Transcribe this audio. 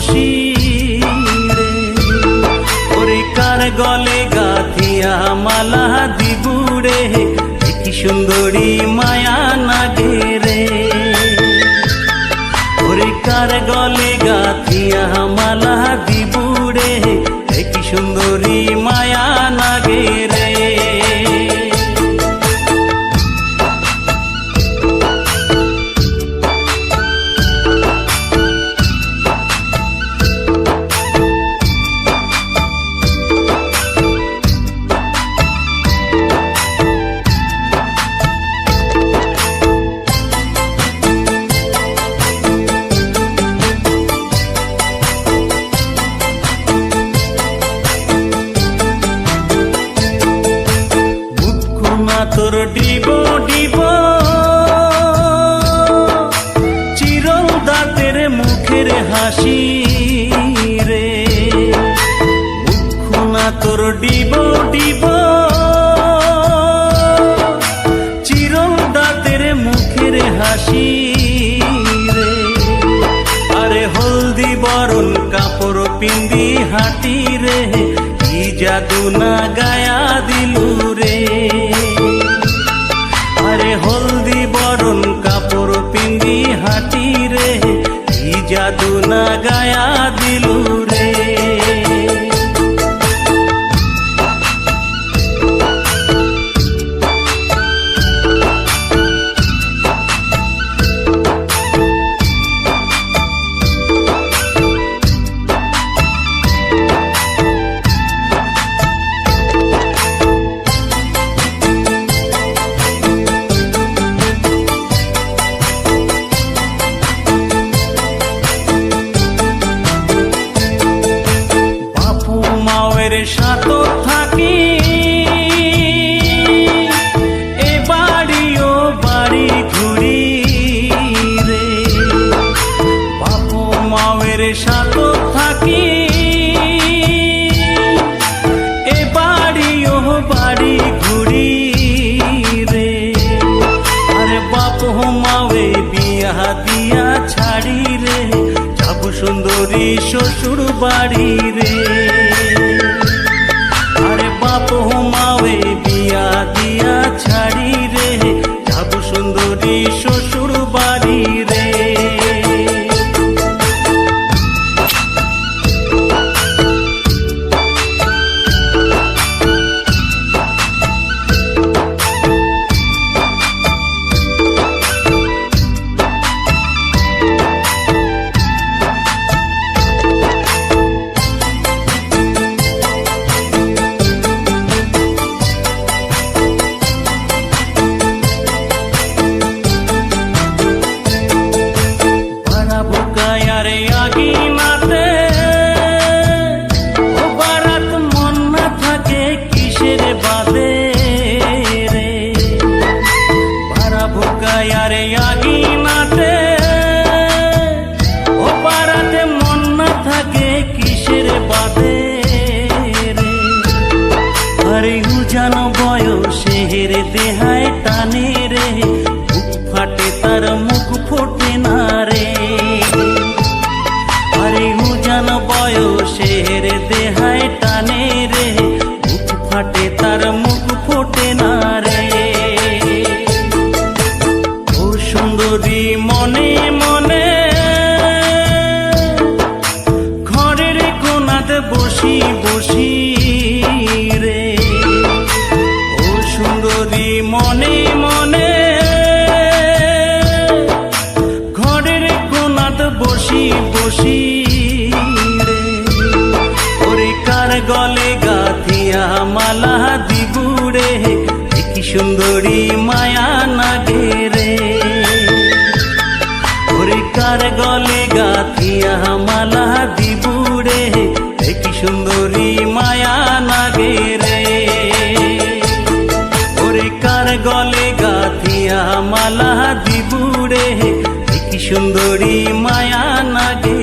বসি রে। ওরে কার গলে গাথিয়া মালা দিবুরে, কি সুন্দরী মায়া নাগে রে। ওরে কার গলে গাথিয়া মালা দিবুরে, কি সুন্দরী মায়া নাগে রে। তোর ডিব ডিব চিরল দাঁতের মুখের হাসি রে। মুখনা তোর ডিব ডিব চিরল দাঁতের মুখের হাসি রে। আরে হলদি বরণ কাপড় পিন্দি হাঁটি রে, কি জাদু না গায়া দিলু রে। আরে হলদি বরণ কাপড় পিন্দি হাঁটি রে, কি জাদু না গায়া দিলু রে। সাত থাকি এ বাড়ি ও বাড়ি ঘুরি রে। বাপু মায়ের সাত থাকি এ বাড়ি ও বাড়ি ঘুরি রে। আরে বাপু মাওয়ে বিয়া দিয়া ছাড়ি রে, যাব সুন্দরী শ্বশুর বাড়ি রে। আরে বাপু মাওয়ে বিয়া দিয়া ছাড়ি রে, যাব সুন্দরী শ্বশুর বাড়ি রে। আরে আগিনাতে ও পারাতে মন না থাকে কিসের বাদে রে। আরে উজান বয়সে রে দেহায় টানে রে, বুক ফাটে তার মুখ ফোটে না রে। আরে উজান বয়সে রে দেহায় টানে রে, বুক ফাটে তার মুখ ফোটে না রে। সুন্দরী মনে মনে ঘরের কোনাতে বসি বসি রে। ও সুন্দরী মনে মনে ঘরের কোনাতে বসি বসি রে। ওরে কার গলে গাথিয়া মালা দিবুরে, কি সুন্দরী মায়া নাগে রে। ওরে কার গলে গাথিয়া মালা দিবুরে, কি সুন্দরী মায়া নাগে রে। ওরে কার গলে গাথিয়া মালা দিবুরে, কি সুন্দরী মায়া নাগে।